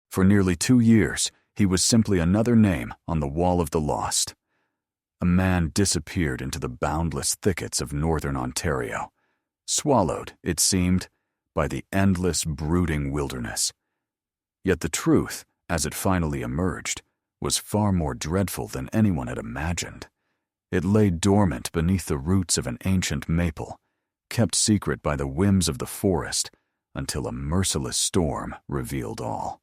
For nearly 2 years, he was simply another name on the wall of the lost. A man disappeared into the boundless thickets of northern Ontario, swallowed, it seemed, by the endless, brooding wilderness. Yet the truth, as it finally emerged, was far more dreadful than anyone had imagined. It lay dormant beneath the roots of an ancient maple, kept secret by the whims of the forest until a merciless storm revealed all.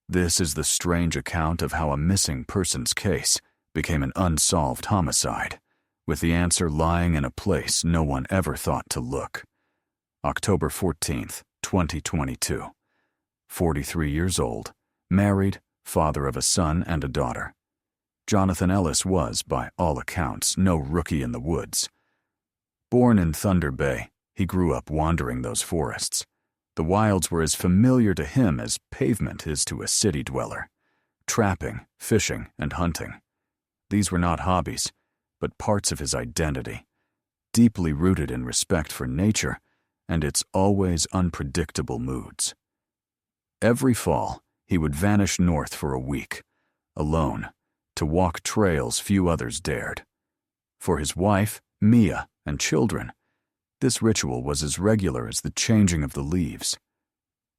This is the strange account of how a missing persons case became an unsolved homicide, with the answer lying in a place no one ever thought to look. October 14th, 2022. 43 years old, married, father of a son and a daughter. Jonathan Ellis was, by all accounts, no rookie in the woods. Born in Thunder Bay, he grew up wandering those forests. The wilds were as familiar to him as pavement is to a city dweller. Trapping, fishing, and hunting. These were not hobbies, but parts of his identity, deeply rooted in respect for nature and its always unpredictable moods. Every fall, he would vanish north for a week, alone, to walk trails few others dared. For his wife, Mia, and children, this ritual was as regular as the changing of the leaves.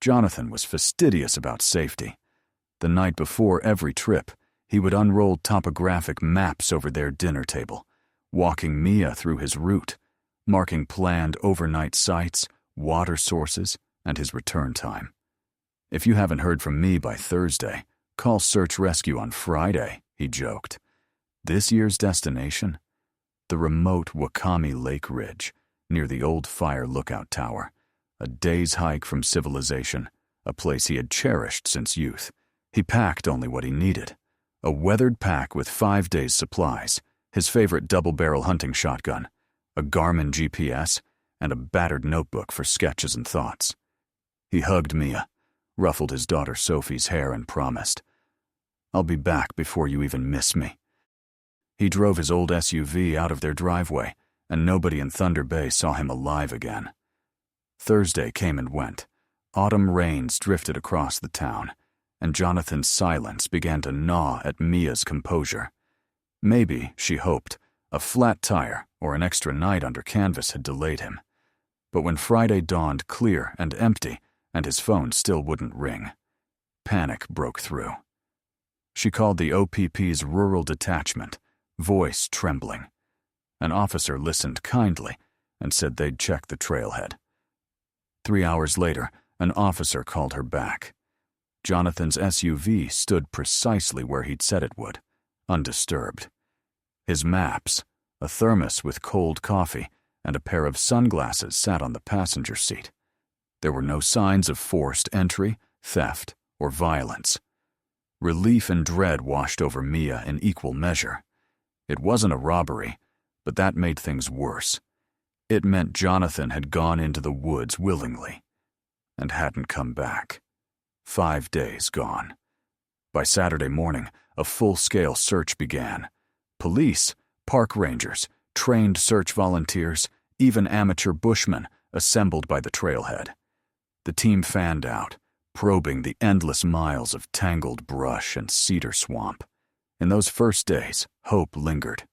Jonathan was fastidious about safety. The night before every trip, he would unroll topographic maps over their dinner table, walking Mia through his route, marking planned overnight sites, water sources, and his return time. "If you haven't heard from me by Thursday, call Search Rescue on Friday," he joked. This year's destination? The remote Wakami Lake Ridge, near the old fire lookout tower, a day's hike from civilization, a place he had cherished since youth. He packed only what he needed. A weathered pack with 5 days' supplies, his favorite double-barrel hunting shotgun, a Garmin GPS, and a battered notebook for sketches and thoughts. He hugged Mia, ruffled his daughter Sophie's hair, and promised, "I'll be back before you even miss me." He drove his old SUV out of their driveway, and nobody in Thunder Bay saw him alive again. Thursday came and went. Autumn rains drifted across the town, and Jonathan's silence began to gnaw at Mia's composure. Maybe, she hoped, a flat tire or an extra night under canvas had delayed him. But when Friday dawned clear and empty, and his phone still wouldn't ring, panic broke through. She called the OPP's rural detachment, voice trembling. An officer listened kindly and said they'd check the trailhead. 3 hours later, an officer called her back. Jonathan's SUV stood precisely where he'd said it would, undisturbed. His maps, a thermos with cold coffee, and a pair of sunglasses sat on the passenger seat. There were no signs of forced entry, theft, or violence. Relief and dread washed over Mia in equal measure. It wasn't a robbery, but that made things worse. It meant Jonathan had gone into the woods willingly and hadn't come back. 5 days gone. By Saturday morning, a full-scale search began. Police, park rangers, trained search volunteers, even amateur bushmen assembled by the trailhead. The team fanned out, probing the endless miles of tangled brush and cedar swamp. In those first days, hope lingered.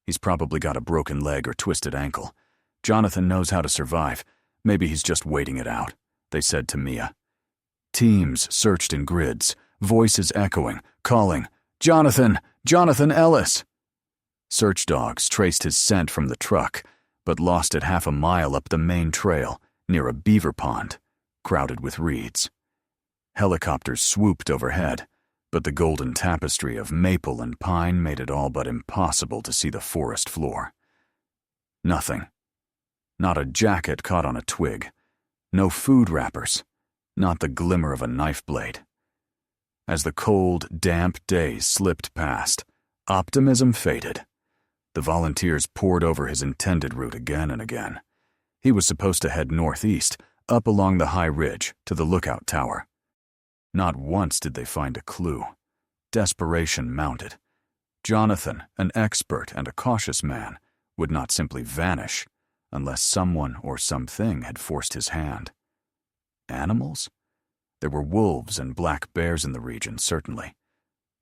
"He's probably got a broken leg or twisted ankle. Jonathan knows how to survive. Maybe he's just waiting it out," they said to Mia. Teams searched in grids, voices echoing, calling, "Jonathan! Jonathan Ellis!" Search dogs traced his scent from the truck, but lost it half a mile up the main trail, near a beaver pond, crowded with reeds. Helicopters swooped overhead, but the golden tapestry of maple and pine made it all but impossible to see the forest floor. Nothing. Not a jacket caught on a twig. No food wrappers. Not the glimmer of a knife blade. As the cold, damp days slipped past, optimism faded. The volunteers pored over his intended route again and again. He was supposed to head northeast, up along the high ridge to the lookout tower. Not once did they find a clue. Desperation mounted. Jonathan, an expert and a cautious man, would not simply vanish unless someone or something had forced his hand. Animals? There were wolves and black bears in the region, certainly.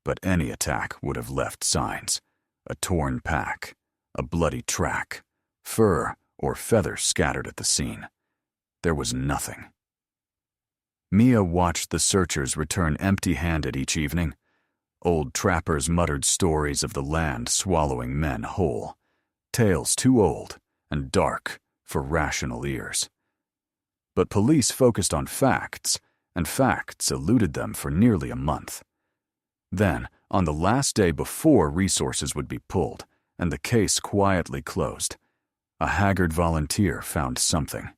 But any attack would have left signs. A torn pack, a bloody track, fur or feathers scattered at the scene. There was nothing. Mia watched the searchers return empty-handed each evening. Old trappers muttered stories of the land swallowing men whole, tales too old and dark for rational ears. But police focused on facts, and facts eluded them for nearly a month. Then, on the last day before resources would be pulled and the case quietly closed, a haggard volunteer found something.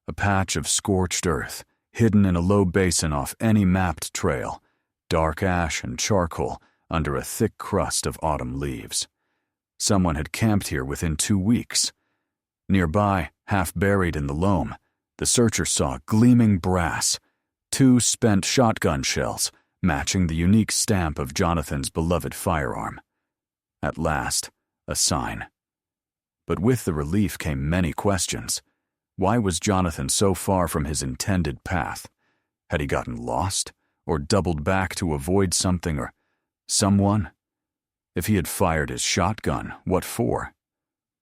A patch of scorched earth, hidden in a low basin off any mapped trail, dark ash and charcoal under a thick crust of autumn leaves. Someone had camped here within 2 weeks. Nearby, half buried in the loam, the searcher saw gleaming brass, 2 spent shotgun shells matching the unique stamp of Jonathan's beloved firearm. At last, a sign. But with the relief came many questions. Why was Jonathan so far from his intended path? Had he gotten lost, or doubled back to avoid something or someone? If he had fired his shotgun, what for?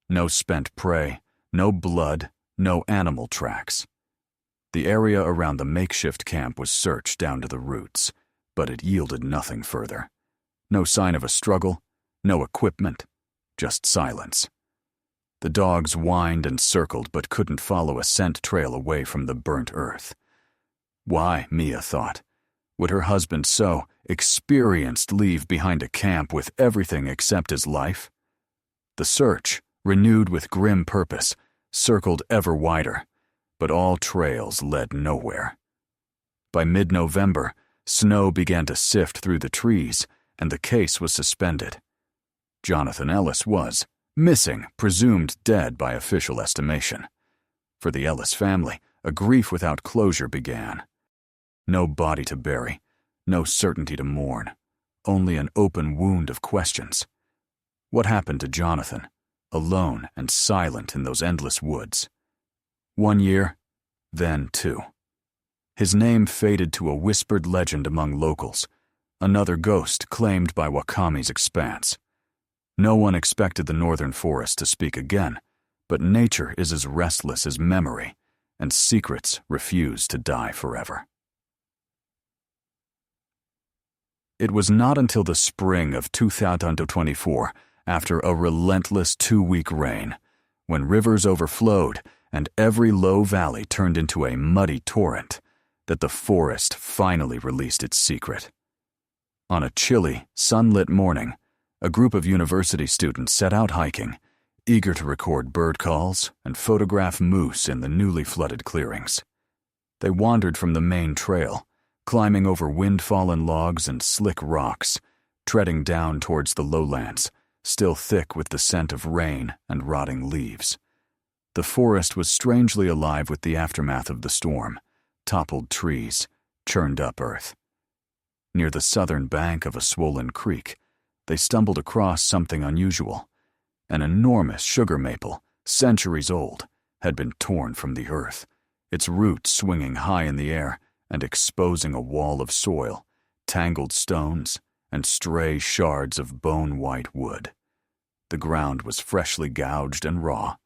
No spent prey, no blood, no animal tracks. The area around the makeshift camp was searched down to the roots, but it yielded nothing further. No sign of a struggle, no equipment, just silence. The dogs whined and circled but couldn't follow a scent trail away from the burnt earth. Why, Mia thought, would her husband so experienced leave behind a camp with everything except his life? The search, renewed with grim purpose, circled ever wider, but all trails led nowhere. By mid-November, snow began to sift through the trees, and the case was suspended. Jonathan Ellis was missing, presumed dead by official estimation. For the Ellis family, a grief without closure began. No body to bury, no certainty to mourn, only an open wound of questions. What happened to Jonathan, alone and silent in those endless woods? 1 year, then 2. His name faded to a whispered legend among locals, another ghost claimed by Wakami's expanse. No one expected the northern forest to speak again, but nature is as restless as memory, and secrets refuse to die forever. It was not until the spring of 2024, after a relentless 2-week rain, when rivers overflowed and every low valley turned into a muddy torrent, that the forest finally released its secret. On a chilly, sunlit morning, a group of university students set out hiking, eager to record bird calls and photograph moose in the newly flooded clearings. They wandered from the main trail, climbing over wind-fallen logs and slick rocks, treading down towards the lowlands, still thick with the scent of rain and rotting leaves. The forest was strangely alive with the aftermath of the storm, toppled trees, churned up earth. Near the southern bank of a swollen creek, they stumbled across something unusual. An enormous sugar maple, centuries old, had been torn from the earth, its roots swinging high in the air and exposing a wall of soil, tangled stones, and stray shards of bone-white wood. The ground was freshly gouged and raw,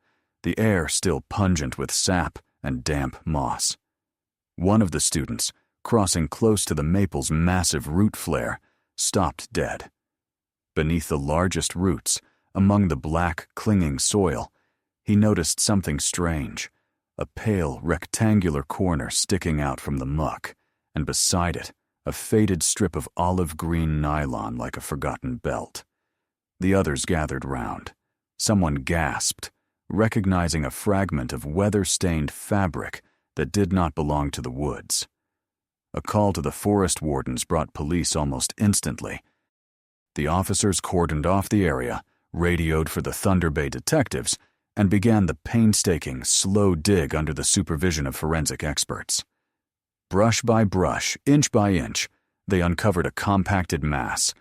the air still pungent with sap and damp moss. One of the students, crossing close to the maple's massive root flare, stopped dead. Beneath the largest roots, among the black, clinging soil, he noticed something strange, a pale, rectangular corner sticking out from the muck, and beside it, a faded strip of olive-green nylon like a forgotten belt. The others gathered round. Someone gasped, recognizing a fragment of weather-stained fabric that did not belong to the woods. A call to the forest wardens brought police almost instantly. The officers cordoned off the area, radioed for the Thunder Bay detectives, and began the painstaking, slow dig under the supervision of forensic experts. Brush by brush, inch by inch, they uncovered a compacted mass,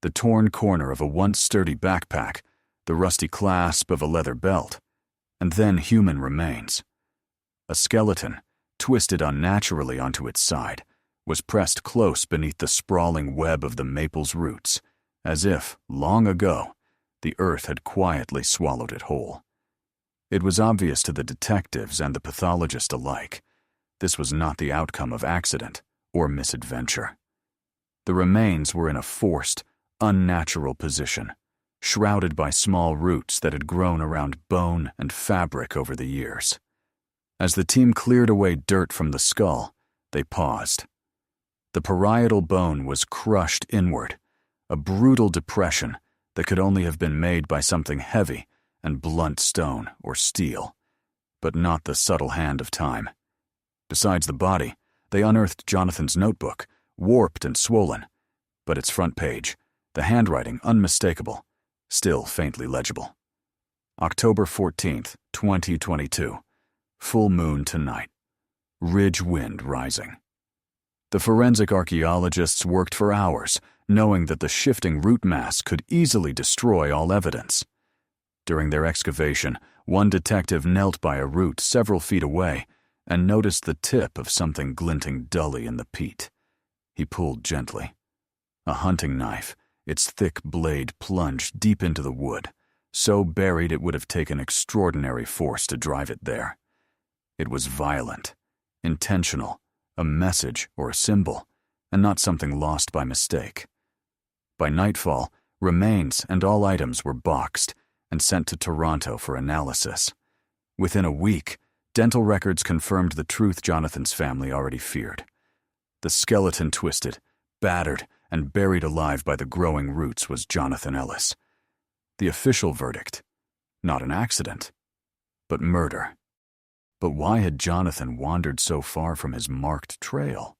the torn corner of a once sturdy backpack, the rusty clasp of a leather belt, and then human remains. A skeleton, twisted unnaturally onto its side, was pressed close beneath the sprawling web of the maple's roots, as if, long ago, the earth had quietly swallowed it whole. It was obvious to the detectives and the pathologist alike. This was not the outcome of accident or misadventure. The remains were in a forced, unnatural position, shrouded by small roots that had grown around bone and fabric over the years. As the team cleared away dirt from the skull, they paused. The parietal bone was crushed inward, a brutal depression that could only have been made by something heavy and blunt stone or steel, but not the subtle hand of time. Besides the body, they unearthed Jonathan's notebook, warped and swollen, but its front page, the handwriting unmistakable, still faintly legible. October 14th, 2022. Full moon tonight. Ridge wind rising. The forensic archaeologists worked for hours, knowing that the shifting root mass could easily destroy all evidence. During their excavation, one detective knelt by a root several feet away and noticed the tip of something glinting dully in the peat. He pulled gently. A hunting knife, its thick blade plunged deep into the wood, so buried it would have taken extraordinary force to drive it there. It was violent, intentional, a message or a symbol, and not something lost by mistake. By nightfall, remains and all items were boxed and sent to Toronto for analysis. Within a week, dental records confirmed the truth Jonathan's family already feared. The skeleton twisted, battered, and buried alive by the growing roots was Jonathan Ellis. The official verdict, not an accident, but murder. But why had Jonathan wandered so far from his marked trail?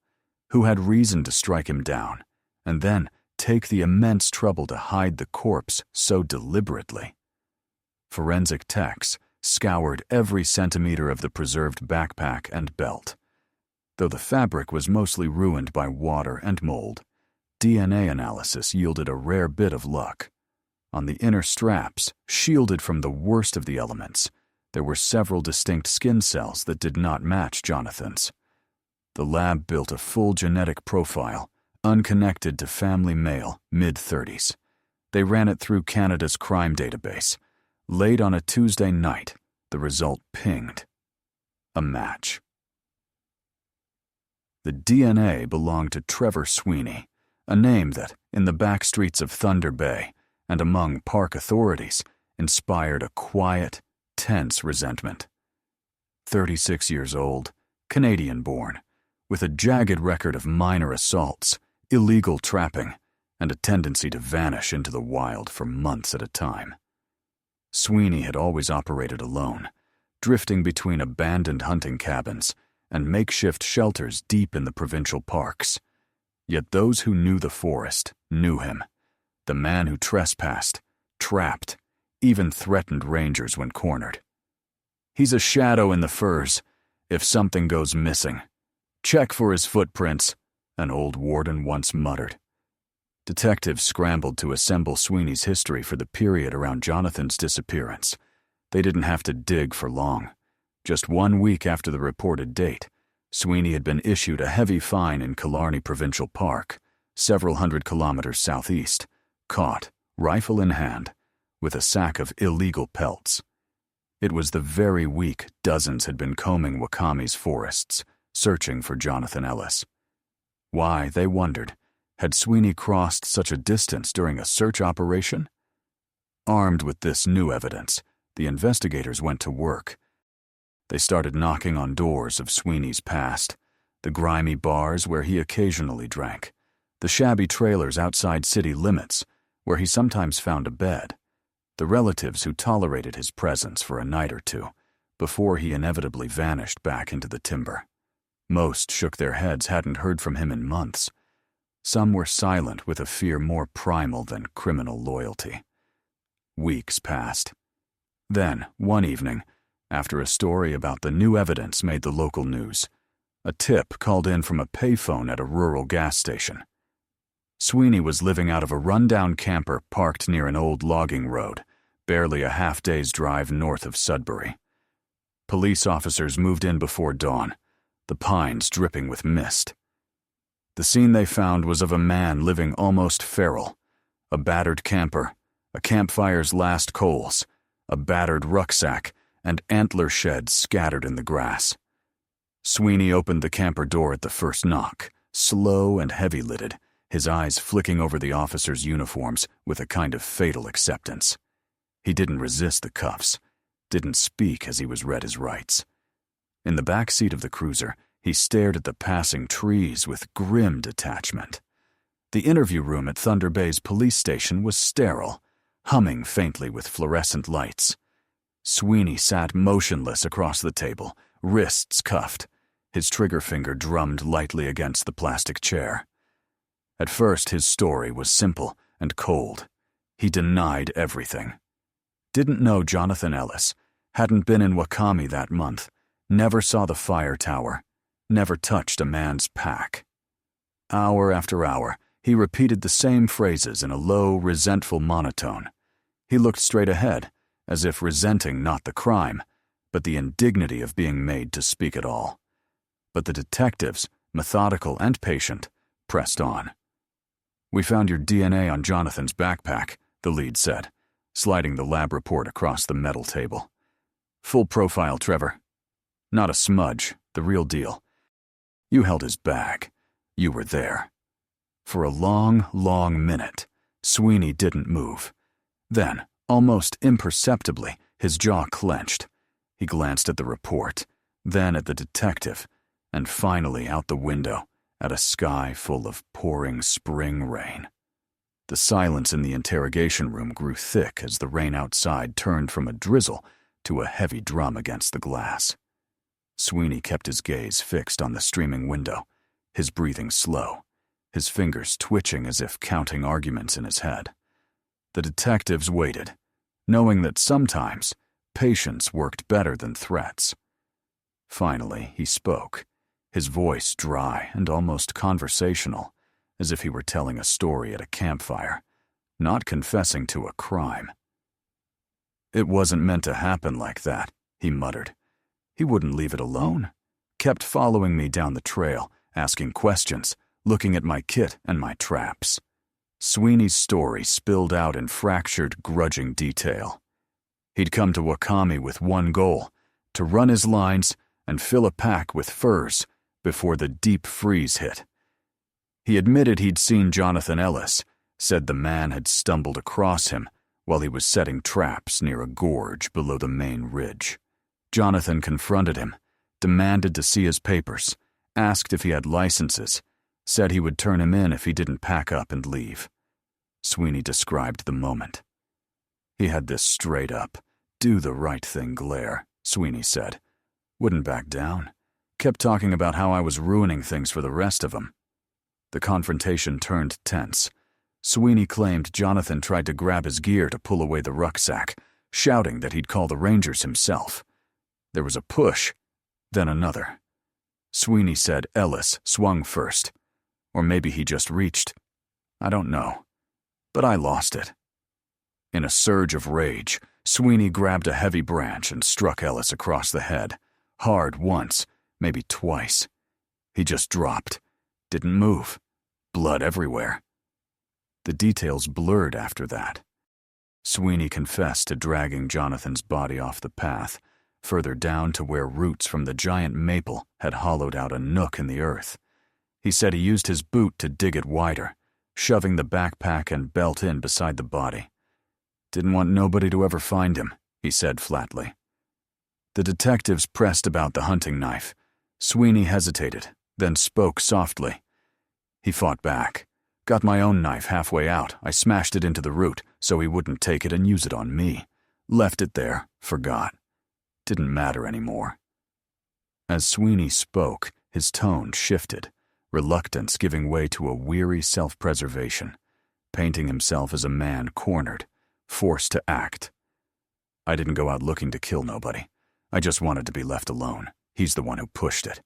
Who had reason to strike him down, and then take the immense trouble to hide the corpse so deliberately? Forensic techs scoured every centimeter of the preserved backpack and belt. Though the fabric was mostly ruined by water and mold, DNA analysis yielded a rare bit of luck. On the inner straps, shielded from the worst of the elements, there were several distinct skin cells that did not match Jonathan's. The lab built a full genetic profile, unconnected to family male, mid-30s. They ran it through Canada's crime database. Late on a Tuesday night, the result pinged. A match. The DNA belonged to Trevor Sweeney, a name that, in the back streets of Thunder Bay and among park authorities, inspired a quiet, tense resentment. 36 years old, Canadian-born, with a jagged record of minor assaults, illegal trapping, and a tendency to vanish into the wild for months at a time. Sweeney had always operated alone, drifting between abandoned hunting cabins and makeshift shelters deep in the provincial parks. Yet those who knew the forest knew him, the man who trespassed, trapped, even threatened rangers when cornered. He's a shadow in the firs. If something goes missing, check for his footprints, an old warden once muttered. Detectives scrambled to assemble Sweeney's history for the period around Jonathan's disappearance. They didn't have to dig for long. Just 1 week after the reported date, Sweeney had been issued a heavy fine in Killarney Provincial Park, several hundred kilometers southeast, caught, rifle in hand, with a sack of illegal pelts. It was the very week dozens had been combing Wakami's forests, searching for Jonathan Ellis. Why, they wondered, had Sweeney crossed such a distance during a search operation? Armed with this new evidence, the investigators went to work. They started knocking on doors of Sweeney's past, the grimy bars where he occasionally drank, the shabby trailers outside city limits where he sometimes found a bed, the relatives who tolerated his presence for a night or two before he inevitably vanished back into the timber. Most shook their heads, hadn't heard from him in months. Some were silent with a fear more primal than criminal loyalty. Weeks passed. Then, one evening, after a story about the new evidence made the local news, a tip called in from a payphone at a rural gas station. Sweeney was living out of a rundown camper parked near an old logging road, barely a half-day's drive north of Sudbury. Police officers moved in before dawn, the pines dripping with mist. The scene they found was of a man living almost feral. A battered camper, a campfire's last coals, a battered rucksack, and antler sheds scattered in the grass. Sweeney opened the camper door at the first knock, slow and heavy-lidded, his eyes flicking over the officers' uniforms with a kind of fatal acceptance. He didn't resist the cuffs, didn't speak as he was read his rights. In the back seat of the cruiser, he stared at the passing trees with grim detachment. The interview room at Thunder Bay's police station was sterile, humming faintly with fluorescent lights. Sweeney sat motionless across the table, wrists cuffed. His trigger finger drummed lightly against the plastic chair. At first, his story was simple and cold. He denied everything. Didn't know Jonathan Ellis, hadn't been in Wakami that month, never saw the fire tower, never touched a man's pack. Hour after hour, he repeated the same phrases in a low, resentful monotone. He looked straight ahead, as if resenting not the crime, but the indignity of being made to speak at all. But the detectives, methodical and patient, pressed on. "We found your DNA on Jonathan's backpack," the lead said, sliding the lab report across the metal table. "Full profile, Trevor. Not a smudge, the real deal. You held his bag. You were there." For a long, long minute, Sweeney didn't move. Then, almost imperceptibly, his jaw clenched. He glanced at the report, then at the detective, and finally out the window at a sky full of pouring spring rain. The silence in the interrogation room grew thick as the rain outside turned from a drizzle to a heavy drum against the glass. Sweeney kept his gaze fixed on the streaming window, his breathing slow, his fingers twitching as if counting arguments in his head. The detectives waited, knowing that sometimes patience worked better than threats. Finally, he spoke, his voice dry and almost conversational, as if he were telling a story at a campfire, not confessing to a crime. "It wasn't meant to happen like that," he muttered. "He wouldn't leave it alone. Kept following me down the trail, asking questions, looking at my kit and my traps." Sweeney's story spilled out in fractured, grudging detail. He'd come to Wakami with one goal, to run his lines and fill a pack with furs before the deep freeze hit. He admitted he'd seen Jonathan Ellis, said the man had stumbled across him while he was setting traps near a gorge below the main ridge. Jonathan confronted him, demanded to see his papers, asked if he had licenses, said he would turn him in if he didn't pack up and leave. Sweeney described the moment. He had this straight-up, do-the-right-thing glare, Sweeney said. Wouldn't back down. Kept talking about how I was ruining things for the rest of them. The confrontation turned tense. Sweeney claimed Jonathan tried to grab his gear to pull away the rucksack, shouting that he'd call the Rangers himself. There was a push, then another. Sweeney said Ellis swung first. Or maybe he just reached. I don't know. But I lost it. In a surge of rage, Sweeney grabbed a heavy branch and struck Ellis across the head. Hard once, maybe twice. He just dropped. Didn't move. Blood everywhere. The details blurred after that. Sweeney confessed to dragging Jonathan's body off the path, further down to where roots from the giant maple had hollowed out a nook in the earth. He said he used his boot to dig it wider, shoving the backpack and belt in beside the body. Didn't want nobody to ever find him, he said flatly. The detectives pressed about the hunting knife. Sweeney hesitated, then spoke softly. He fought back. Got my own knife halfway out. I smashed it into the root so he wouldn't take it and use it on me. Left it there, forgot. Didn't matter anymore. As Sweeney spoke, his tone shifted, reluctance giving way to a weary self-preservation, painting himself as a man cornered, forced to act. I didn't go out looking to kill nobody. I just wanted to be left alone. He's the one who pushed it.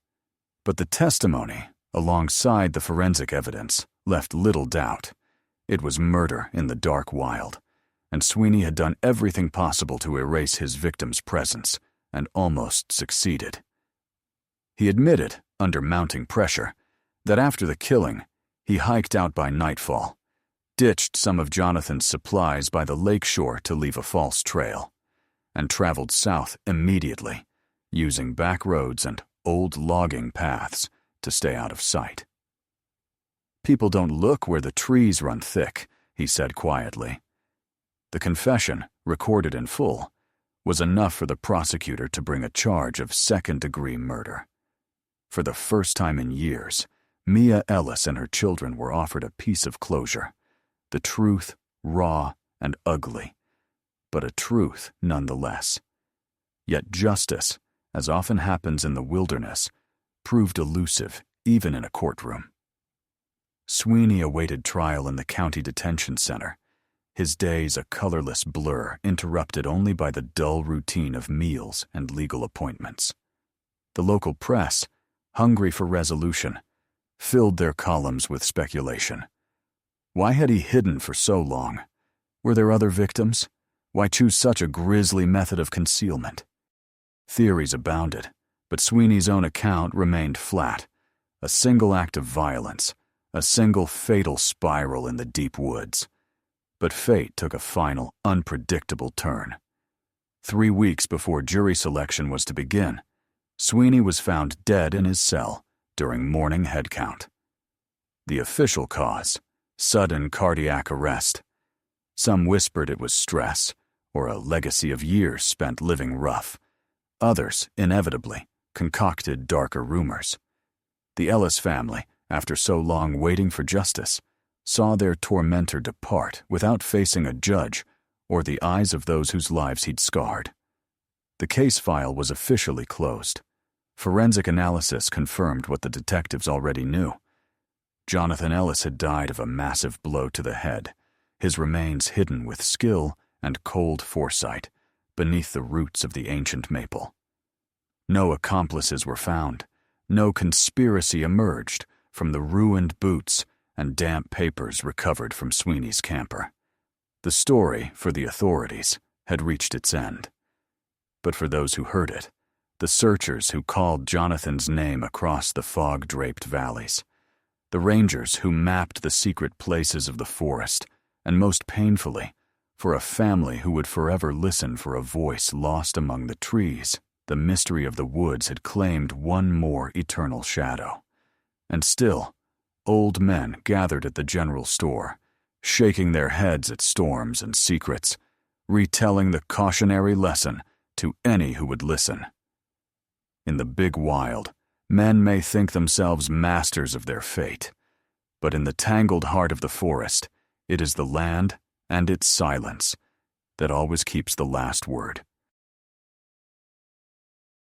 But the testimony, alongside the forensic evidence, left little doubt. It was murder in the dark wild, and Sweeney had done everything possible to erase his victim's presence, and almost succeeded. He admitted, under mounting pressure, that after the killing, he hiked out by nightfall, ditched some of Jonathan's supplies by the lakeshore to leave a false trail, and traveled south immediately, using back roads and old logging paths to stay out of sight. "People don't look where the trees run thick," he said quietly. The confession, recorded in full, was enough for the prosecutor to bring a charge of second-degree murder. For the first time in years, Mia Ellis and her children were offered a piece of closure. The truth, raw and ugly, but a truth nonetheless. Yet justice, as often happens in the wilderness, proved elusive even in a courtroom. Sweeney awaited trial in the county detention center, his days a colorless blur interrupted only by the dull routine of meals and legal appointments. The local press, hungry for resolution, filled their columns with speculation. Why had he hidden for so long? Were there other victims? Why choose such a grisly method of concealment? Theories abounded, but Sweeney's own account remained flat. A single act of violence, a single fatal spiral in the deep woods. But fate took a final, unpredictable turn. 3 weeks before jury selection was to begin, Sweeney was found dead in his cell during morning head count. The official cause, sudden cardiac arrest. Some whispered it was stress, or a legacy of years spent living rough. Others, inevitably, concocted darker rumors. The Ellis family, after so long waiting for justice, saw their tormentor depart without facing a judge or the eyes of those whose lives he'd scarred. The case file was officially closed. Forensic analysis confirmed what the detectives already knew. Jonathan Ellis had died of a massive blow to the head, his remains hidden with skill and cold foresight beneath the roots of the ancient maple. No accomplices were found. No conspiracy emerged from the ruined boots and damp papers recovered from Sweeney's camper. The story, for the authorities, had reached its end. But for those who heard it, the searchers who called Jonathan's name across the fog-draped valleys, the rangers who mapped the secret places of the forest, and most painfully, for a family who would forever listen for a voice lost among the trees, the mystery of the woods had claimed one more eternal shadow. And still, old men gathered at the general store, shaking their heads at storms and secrets, retelling the cautionary lesson to any who would listen. In the big wild, men may think themselves masters of their fate, but in the tangled heart of the forest, it is the land and its silence that always keeps the last word.